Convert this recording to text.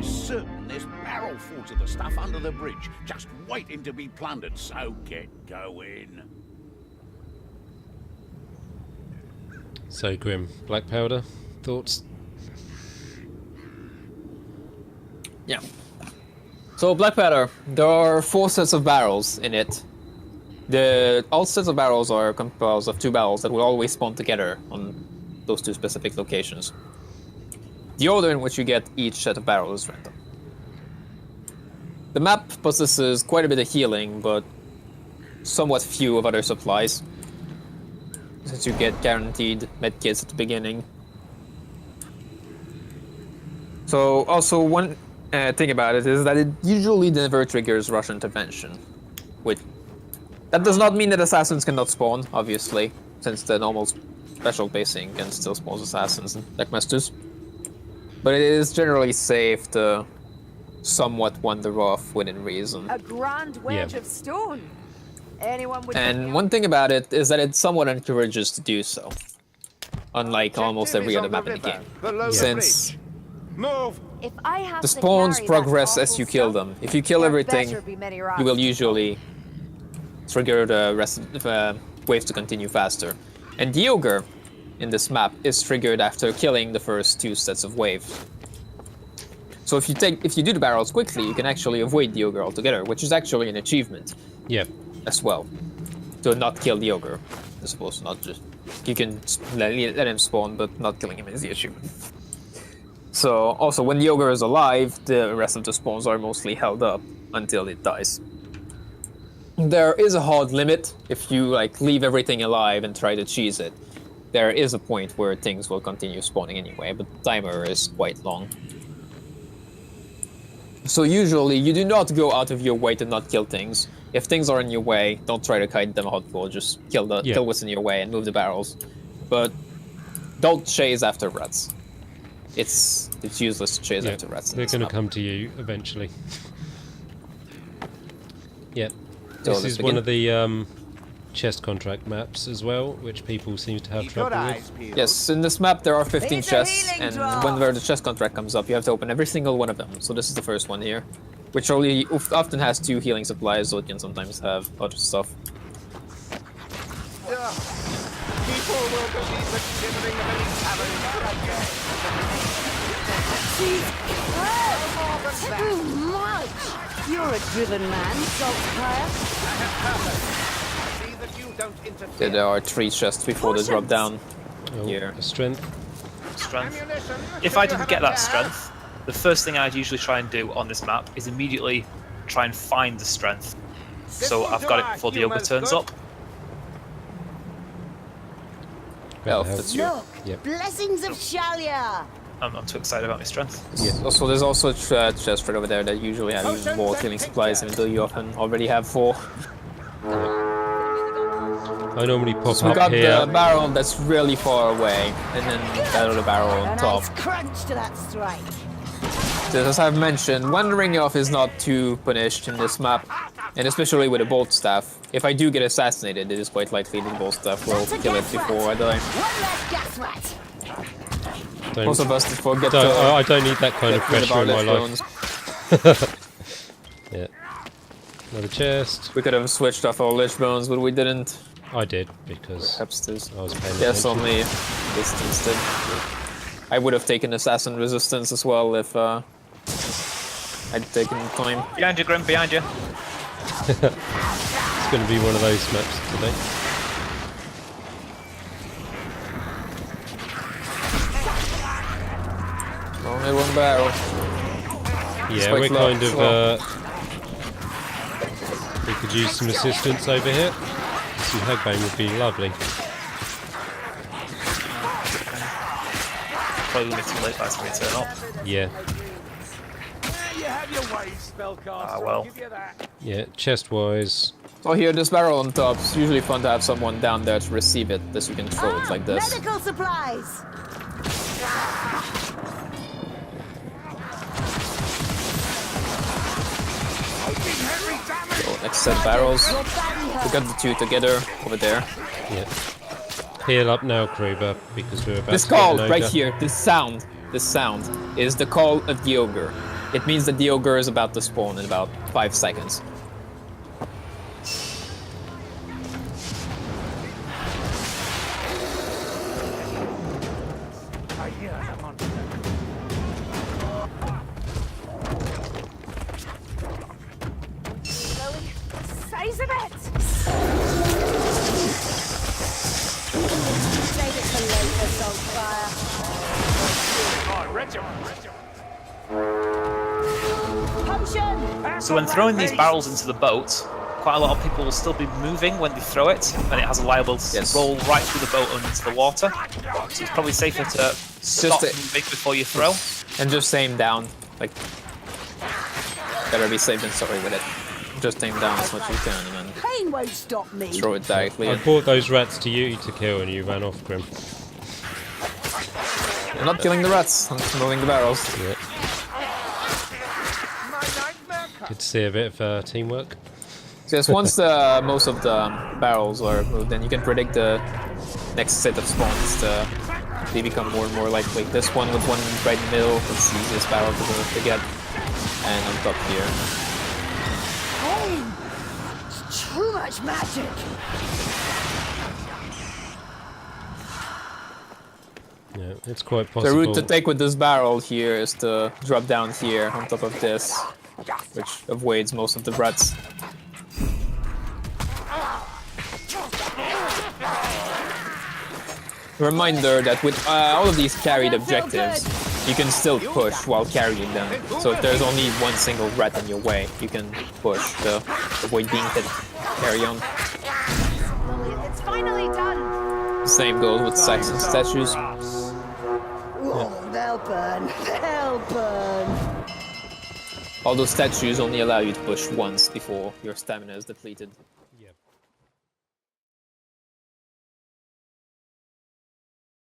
is certain there's barrelfuls of the stuff under the bridge, just waiting to be plundered, so get going. So Grim, black powder, thoughts? Yeah. So black powder, there are 4 sets of barrels in it. All sets of barrels are composed of 2 barrels that will always spawn together on those 2 specific locations. The order in which you get each set of barrels is random. The map possesses quite a bit of healing, but somewhat few of other supplies, since you get guaranteed medkits at the beginning. So also one thing about it is that it usually never triggers rush intervention. That does not mean that assassins cannot spawn, obviously, since the normal special basing can still spawn assassins and deckmasters. But it is generally safe to somewhat wander off within reason. A grand wedge of stone. Anyone would. And one thing about it is that it somewhat encourages to do so, unlike almost every other map in the game. Since If I have the to spawns carry progress that as you awful kill stuff, them. If you kill there everything, better be many you rats. will usually trigger the rest of the waves to continue faster. And the ogre in this map is triggered after killing the first 2 sets of waves. So if you do the barrels quickly, you can actually avoid the ogre altogether, which is actually an achievement. Yep. As well, to not kill the ogre. I suppose not just you can let him spawn, but not killing him is the achievement. So also, when the ogre is alive, the rest of the spawns are mostly held up until it dies. There is a hard limit. If you leave everything alive and try to cheese it, there is a point where things will continue spawning anyway, but the timer is quite long. So usually you do not go out of your way to not kill things. If things are in your way, don't try to kite them hardcore, just kill what's in your way and move the barrels. But don't chase after rats. It's useless to chase after rats. They're going to come to you eventually. Yep. This is one of the chest contract maps as well, which people seem to have trouble with. Yes, in this map there are 15 chests, and whenever the chest contract comes up, you have to open every single one of them. So this is the first one here, which often has 2 healing supplies, so it can sometimes have other stuff. People will believe the shivering of any tavern. Too much! You're a driven man, Saltfire. See that you don't interfere. There are 3 chests before they drop down here. Strength. If I didn't get that strength, the first thing I'd usually try and do on this map is immediately try and find the strength. So I've got it before the ogre turns up. Elf, that's you. Look, Yep. blessings of Shalia. I'm too excited about my strength. Yeah. Also, there's also a chest right over there that usually have even more healing supplies, even though you often already have 4. I normally pop So we up got here. the barrel that's really far away, and then that other barrel on A top. nice crunch to that strike. So as I've mentioned, wandering off is not too punished in this map, and especially with a bolt staff. If I do get assassinated, it is quite likely the bolt staff will That's a kill it gas rat. before I die. One less gas rat. Most of us forget I don't need that kind of get rid pressure in our my left life. bones. Yeah. Another chest. We could have switched off our lich bones, but we didn't. I did because Perhaps this. I was paying Yes, attention. only this instead. I would have taken assassin resistance as well if I'd taken time. Behind you, Grim, behind you. It's going to be one of those maps today. Only 1 barrel. Yeah, quite we're slow, kind of. slow. We could use some assistance over here. Some headbang would be lovely. Probably going to be too late by the time we turn up. Yeah. You have your way, spellcaster. well. I'll give you that. Yeah, chest wise. So here, this barrel on top. It's usually fun to have someone down there to receive it, as you can throw it like this. Medical supplies. So next set barrels. We got the 2 together over there. Yeah. Heal up now, Kruber, because we're about This to get call an right ogre. here, this sound is the call of the ogre. It means that the ogre is about to spawn in about 5 seconds. Size of it! Save it for later, Saltfire. Potion! So when throwing these barrels into the boat, quite a lot of people will still be moving when they throw it, and it has a liability to roll right through the boat and into the water. So it's probably safer to stop moving before you throw. And just aim down. Like, better be safe than sorry with it. Just aim down as much as you can and then Pain won't stop me. throw it directly. I brought those rats to you to kill, and you ran off, Grim. I'm not killing the rats, I'm just moving the barrels. Yeah. Good to see a bit of teamwork. So yes, once most of the barrels are moved, then you can predict the next set of spawns. They become more and more likely. This one with one right in the middle, it's the easiest barrel to get. And on top here. Pain! It's too much magic! Yeah, it's quite The possible. route to take with this barrel here is to drop down here on top of this, which avoids most of the rats. Reminder that with all of these carried objectives, you can still push while carrying them. So if there's only one single rat in your way, you can push to avoid being hit. Carry on. It's finally done! Same goes with sacks and statues. Oh, they'll burn. They'll burn. Although statues only allow you to push once before your stamina is depleted.